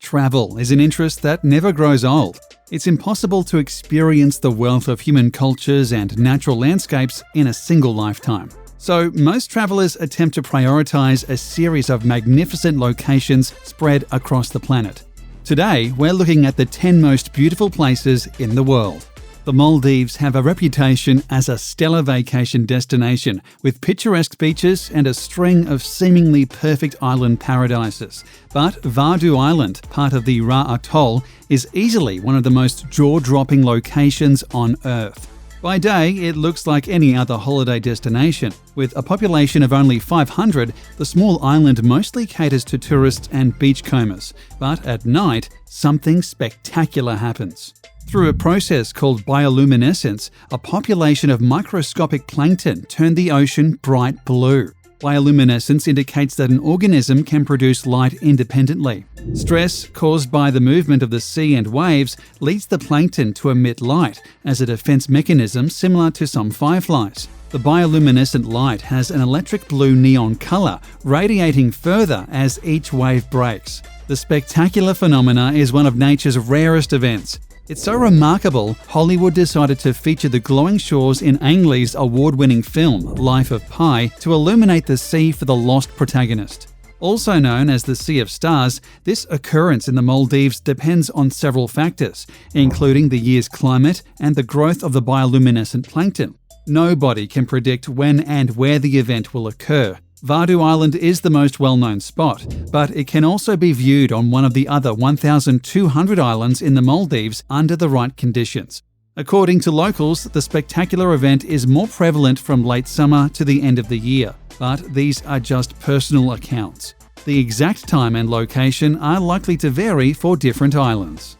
Travel is an interest that never grows old. It's impossible to experience the wealth of human cultures and natural landscapes in a single lifetime. So most travelers attempt to prioritize a series of magnificent locations spread across the planet. Today, we're looking at the 10 most beautiful places in the world. The Maldives have a reputation as a stellar vacation destination with picturesque beaches and a string of seemingly perfect island paradises. But Vadu Island, part of the Ra Atoll, is easily one of the most jaw-dropping locations on Earth. By day, it looks like any other holiday destination. With a population of only 500, the small island mostly caters to tourists and beachcombers. But at night, something spectacular happens. Through a process called bioluminescence, a population of microscopic plankton turned the ocean bright blue. Bioluminescence indicates that an organism can produce light independently. Stress caused by the movement of the sea and waves leads the plankton to emit light as a defense mechanism similar to some fireflies. The bioluminescent light has an electric blue neon color, radiating further as each wave breaks. The spectacular phenomena is one of nature's rarest events. It's so remarkable, Hollywood decided to feature the glowing shores in Ang Lee's award-winning film, Life of Pi, to illuminate the sea for the lost protagonist. Also known as the Sea of Stars, this occurrence in the Maldives depends on several factors, including the year's climate and the growth of the bioluminescent plankton. Nobody can predict when and where the event will occur. Vadu Island is the most well-known spot, but it can also be viewed on one of the other 1,200 islands in the Maldives under the right conditions. According to locals, the spectacular event is more prevalent from late summer to the end of the year, but these are just personal accounts. The exact time and location are likely to vary for different islands.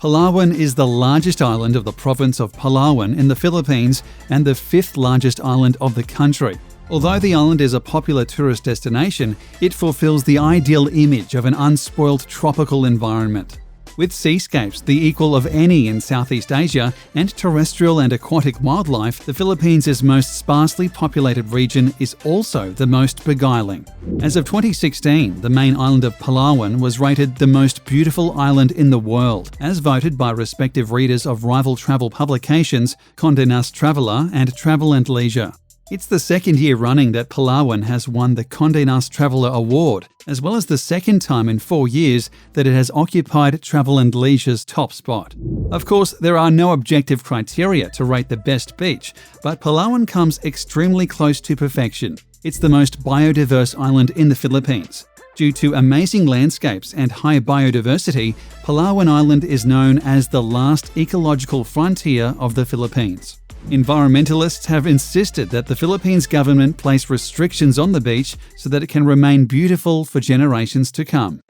Palawan is the largest island of the province of Palawan in the Philippines and the 5th largest island of the country. Although the island is a popular tourist destination, it fulfills the ideal image of an unspoiled tropical environment. With seascapes the equal of any in Southeast Asia and terrestrial and aquatic wildlife, the Philippines' most sparsely populated region is also the most beguiling. As of 2016, the main island of Palawan was rated the most beautiful island in the world, as voted by respective readers of rival travel publications CONDE NAST Traveller and Travel and Leisure. It's the second year running that Palawan has won the Conde Nast Traveller Award, as well as the second time in 4 years that it has occupied Travel and Leisure's top spot. Of course, there are no objective criteria to rate the best beach, but Palawan comes extremely close to perfection. It's the most biodiverse island in the Philippines. Due to amazing landscapes and high biodiversity, Palawan Island is known as the last ecological frontier of the Philippines. Environmentalists have insisted that the Philippines government place restrictions on the beach so that it can remain beautiful for generations to come.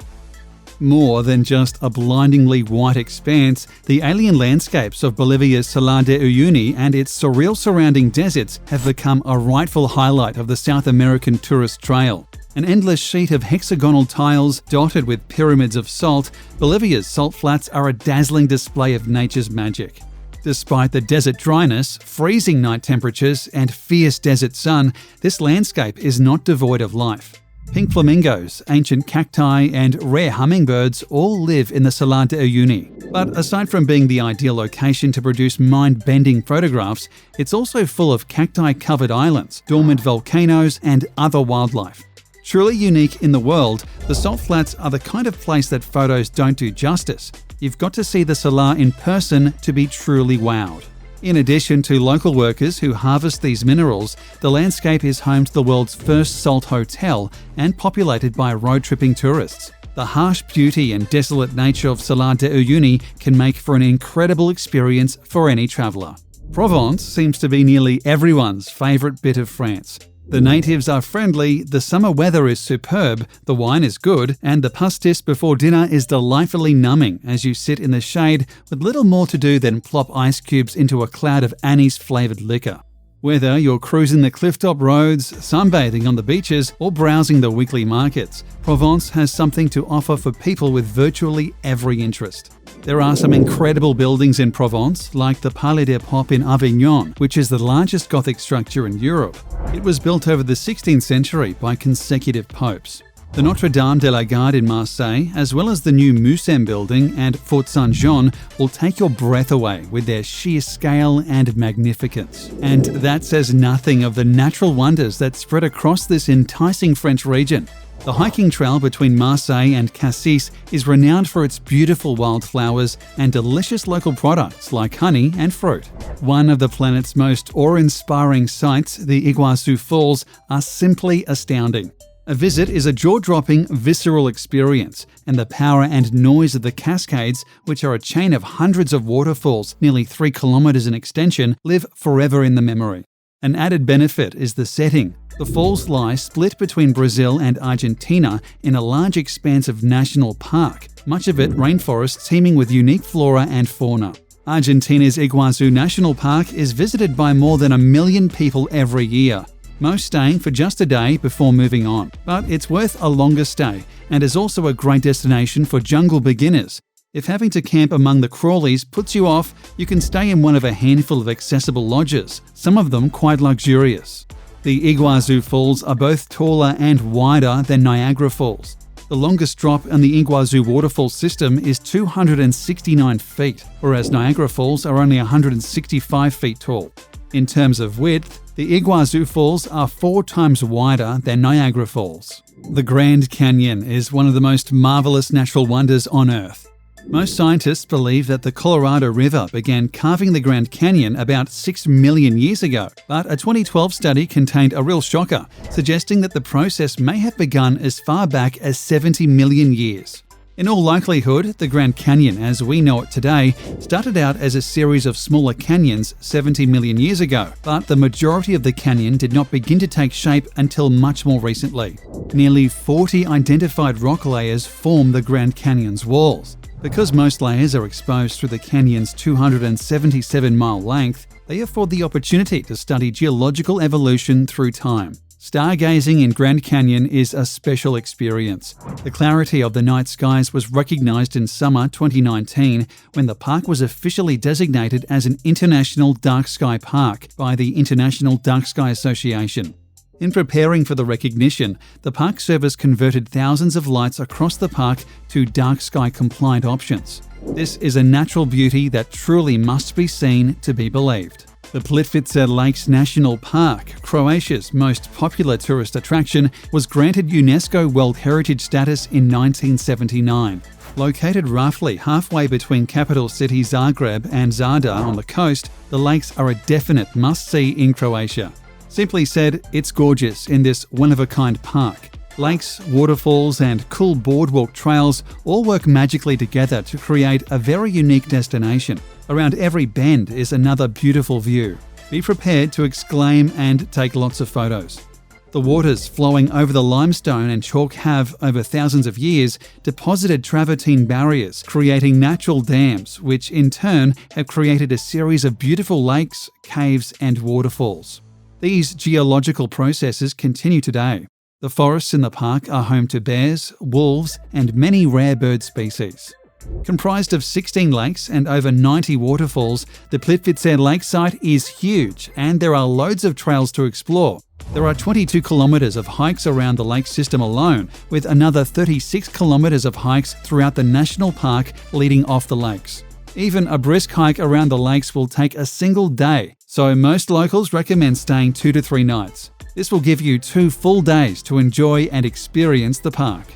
More than just a blindingly white expanse, the alien landscapes of Bolivia's Salar de Uyuni and its surreal surrounding deserts have become a rightful highlight of the South American tourist trail. An endless sheet of hexagonal tiles dotted with pyramids of salt, Bolivia's salt flats are a dazzling display of nature's magic. Despite the desert dryness, freezing night temperatures, and fierce desert sun, this landscape is not devoid of life. Pink flamingos, ancient cacti, and rare hummingbirds all live in the Salar de Uyuni. But aside from being the ideal location to produce mind-bending photographs, it's also full of cacti-covered islands, dormant volcanoes, and other wildlife. Truly unique in the world, the salt flats are the kind of place that photos don't do justice. You've got to see the Salar in person to be truly wowed. In addition to local workers who harvest these minerals, the landscape is home to the world's first salt hotel and populated by road-tripping tourists. The harsh beauty and desolate nature of Salar de Uyuni can make for an incredible experience for any traveller. Provence seems to be nearly everyone's favourite bit of France. The natives are friendly, the summer weather is superb, the wine is good, and the pastis before dinner is delightfully numbing as you sit in the shade with little more to do than plop ice cubes into a cloud of anise-flavoured liquor. Whether you're cruising the clifftop roads, sunbathing on the beaches, or browsing the weekly markets, Provence has something to offer for people with virtually every interest. There are some incredible buildings in Provence, like the Palais des Papes in Avignon, which is the largest Gothic structure in Europe. It was built over the 16th century by consecutive popes. The Notre Dame de la Garde in Marseille, as well as the new Mucem building and Fort Saint-Jean, will take your breath away with their sheer scale and magnificence. And that says nothing of the natural wonders that spread across this enticing French region. The hiking trail between Marseille and Cassis is renowned for its beautiful wildflowers and delicious local products like honey and fruit. One of the planet's most awe-inspiring sights, the Iguazu Falls, are simply astounding. A visit is a jaw-dropping, visceral experience, and the power and noise of the cascades, which are a chain of hundreds of waterfalls nearly 3 kilometers in extension, live forever in the memory. An added benefit is the setting. The falls lie split between Brazil and Argentina in a large expanse of national park, much of it rainforest teeming with unique flora and fauna. Argentina's Iguazu National Park is visited by more than 1 million people every year, most staying for just a day before moving on. But it's worth a longer stay and is also a great destination for jungle beginners. If having to camp among the crawlies puts you off, you can stay in one of a handful of accessible lodges, some of them quite luxurious. The Iguazu Falls are both taller and wider than Niagara Falls. The longest drop in the Iguazu waterfall system is 269 feet, whereas Niagara Falls are only 165 feet tall. In terms of width, the Iguazu Falls are 4 times wider than Niagara Falls. The Grand Canyon is one of the most marvelous natural wonders on Earth. Most scientists believe that the Colorado River began carving the Grand Canyon about 6 million years ago, but a 2012 study contained a real shocker, suggesting that the process may have begun as far back as 70 million years. In all likelihood, the Grand Canyon, as we know it today, started out as a series of smaller canyons 70 million years ago, but the majority of the canyon did not begin to take shape until much more recently. Nearly 40 identified rock layers form the Grand Canyon's walls. Because most layers are exposed through the canyon's 277-mile length, they afford the opportunity to study geological evolution through time. Stargazing in Grand Canyon is a special experience. The clarity of the night skies was recognized in summer 2019 when the park was officially designated as an International Dark Sky Park by the International Dark Sky Association. In preparing for the recognition, the Park Service converted thousands of lights across the park to dark sky compliant options. This is a natural beauty that truly must be seen to be believed. The PLITVICE Lakes National Park, Croatia's most popular tourist attraction, was granted UNESCO World Heritage status in 1979. Located roughly halfway between capital city Zagreb and Zadar on the coast, the lakes are a definite must-see in Croatia. Simply said, it's gorgeous in this one-of-a-kind park. Lakes, waterfalls, and cool boardwalk trails all work magically together to create a very unique destination. Around every bend is another beautiful view. Be prepared to exclaim and take lots of photos. The waters flowing over the limestone and chalk have, over thousands of years, deposited travertine barriers, creating natural dams, which in turn have created a series of beautiful lakes, caves, and waterfalls. These geological processes continue today. The forests in the park are home to bears, wolves, and many rare bird species. Comprised of 16 lakes and over 90 waterfalls, the PLITVICE Lake site is huge, and there are loads of trails to explore. There are 22 kilometers of hikes around the lake system alone, with another 36 kilometers of hikes throughout the national park leading off the lakes. Even a brisk hike around the lakes will take a single day, so most locals recommend staying 2 to 3 nights. This will give you 2 full days to enjoy and experience the park.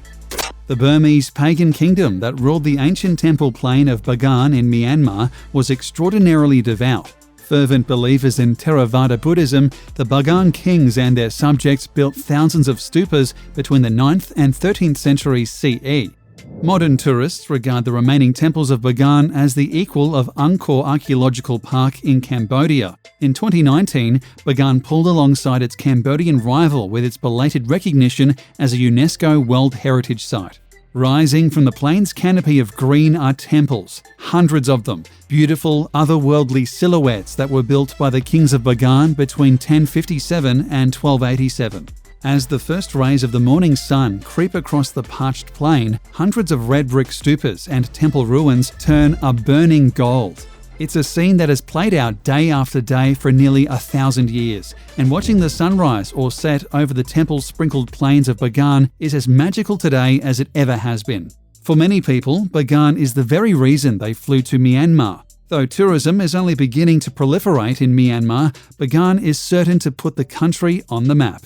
The Burmese pagan kingdom that ruled the ancient temple plain of Bagan in Myanmar was extraordinarily devout. Fervent believers in Theravada Buddhism, the Bagan kings and their subjects built thousands of stupas between the 9th and 13th centuries CE. Modern tourists regard the remaining temples of Bagan as the equal of Angkor Archaeological Park in Cambodia. In 2019, Bagan pulled alongside its Cambodian rival with its belated recognition as a UNESCO World Heritage Site. Rising from the plain's canopy of green are temples, hundreds of them, beautiful, otherworldly silhouettes that were built by the kings of Bagan between 1057 and 1287. As the first rays of the morning sun creep across the parched plain, hundreds of red brick stupas and temple ruins turn a burning gold. It's a scene that has played out day after day for nearly 1,000 years, and watching the sunrise or set over the temple-sprinkled plains of Bagan is as magical today as it ever has been. For many people, Bagan is the very reason they flew to Myanmar. Though tourism is only beginning to proliferate in Myanmar, Bagan is certain to put the country on the map.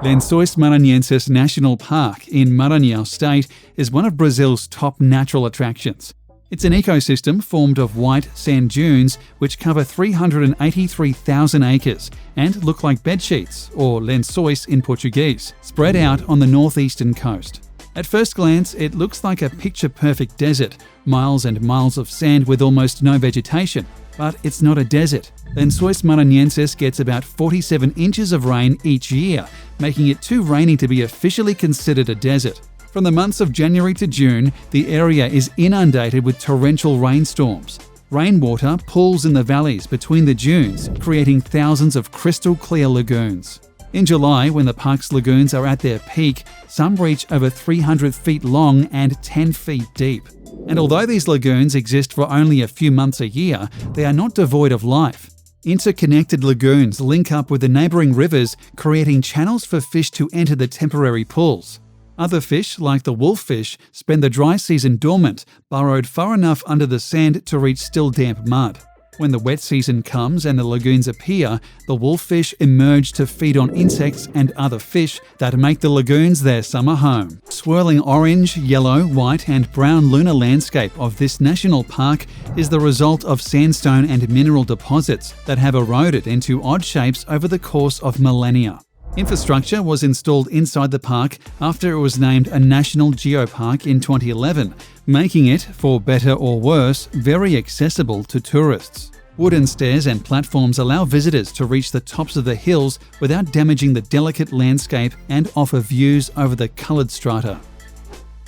Lençóis Maranhenses National Park in Maranhão State is one of Brazil's top natural attractions. It's an ecosystem formed of white sand dunes which cover 383,000 acres and look like bedsheets, or lençóis in Portuguese, spread out on the northeastern coast. At first glance, it looks like a picture-perfect desert, miles and miles of sand with almost no vegetation. But it's not a desert. Lençóis Maranhenses gets about 47 inches of rain each year, making it too rainy to be officially considered a desert. From the months of January to June, the area is inundated with torrential rainstorms. Rainwater pools in the valleys between the dunes, creating thousands of crystal-clear lagoons. In July, when the park's lagoons are at their peak, some reach over 300 feet long and 10 feet deep. And although these lagoons exist for only a few months a year, they are not devoid of life. Interconnected lagoons link up with the neighbouring rivers, creating channels for fish to enter the temporary pools. Other fish, like the wolffish, spend the dry season dormant, burrowed far enough under the sand to reach still damp mud. When the wet season comes and the lagoons appear, the wolffish emerge to feed on insects and other fish that make the lagoons their summer home. Swirling orange, yellow, white and brown lunar landscape of this national park is the result of sandstone and mineral deposits that have eroded into odd shapes over the course of millennia. Infrastructure was installed inside the park after it was named a National Geopark in 2011, making it, for better or worse, very accessible to tourists. Wooden stairs and platforms allow visitors to reach the tops of the hills without damaging the delicate landscape and offer views over the coloured strata.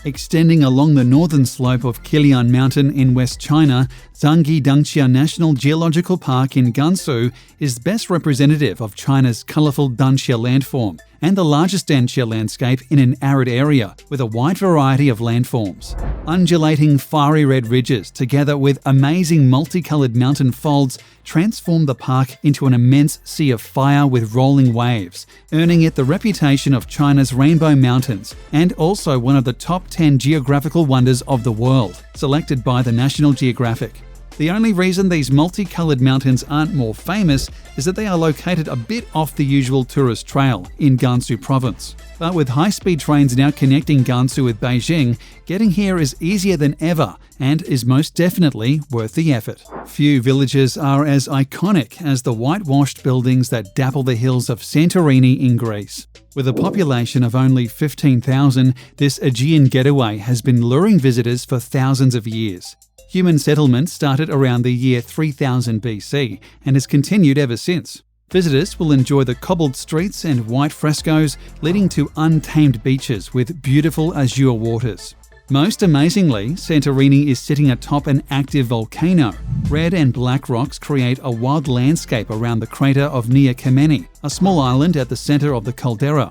Extending along the northern slope of Qilian Mountain in West China, Zhangyi DANXIA National Geological Park in Gansu is best representative of China's colourful DANXIA landform and the largest DANXIA landscape in an arid area with a wide variety of landforms. Undulating fiery red ridges together with amazing multicoloured mountain folds transform the park into an immense sea of fire with rolling waves, earning it the reputation of China's Rainbow Mountains and also one of the top 10 geographical wonders of the world, selected by the National Geographic. The only reason these multicoloured mountains aren't more famous is that they are located a bit off the usual tourist trail in Gansu province. But with high-speed trains now connecting Gansu with Beijing, getting here is easier than ever and is most definitely worth the effort. Few villages are as iconic as the whitewashed buildings that dapple the hills of Santorini in Greece. With a population of only 15,000, this Aegean getaway has been luring visitors for thousands of years. Human settlement started around the year 3000 BC and has continued ever since. Visitors will enjoy the cobbled streets and white frescoes leading to untamed beaches with beautiful azure waters. Most amazingly, Santorini is sitting atop an active volcano. Red and black rocks create a wild landscape around the crater of Nea Kameni, a small island at the centre of the caldera.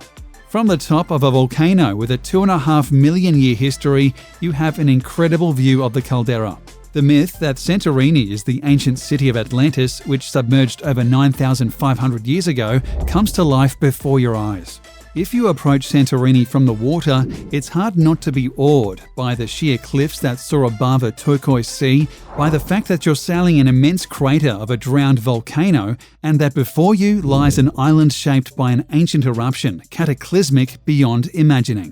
From the top of a volcano with a 2.5 million year history, you have an incredible view of the caldera. The myth that Santorini is the ancient city of Atlantis, which submerged over 9,500 years ago, comes to life before your eyes. If you approach Santorini from the water, it's hard not to be awed by the sheer cliffs that soar above a turquoise sea, by the fact that you're sailing an immense crater of a drowned volcano, and that before you lies an island shaped by an ancient eruption, cataclysmic beyond imagining.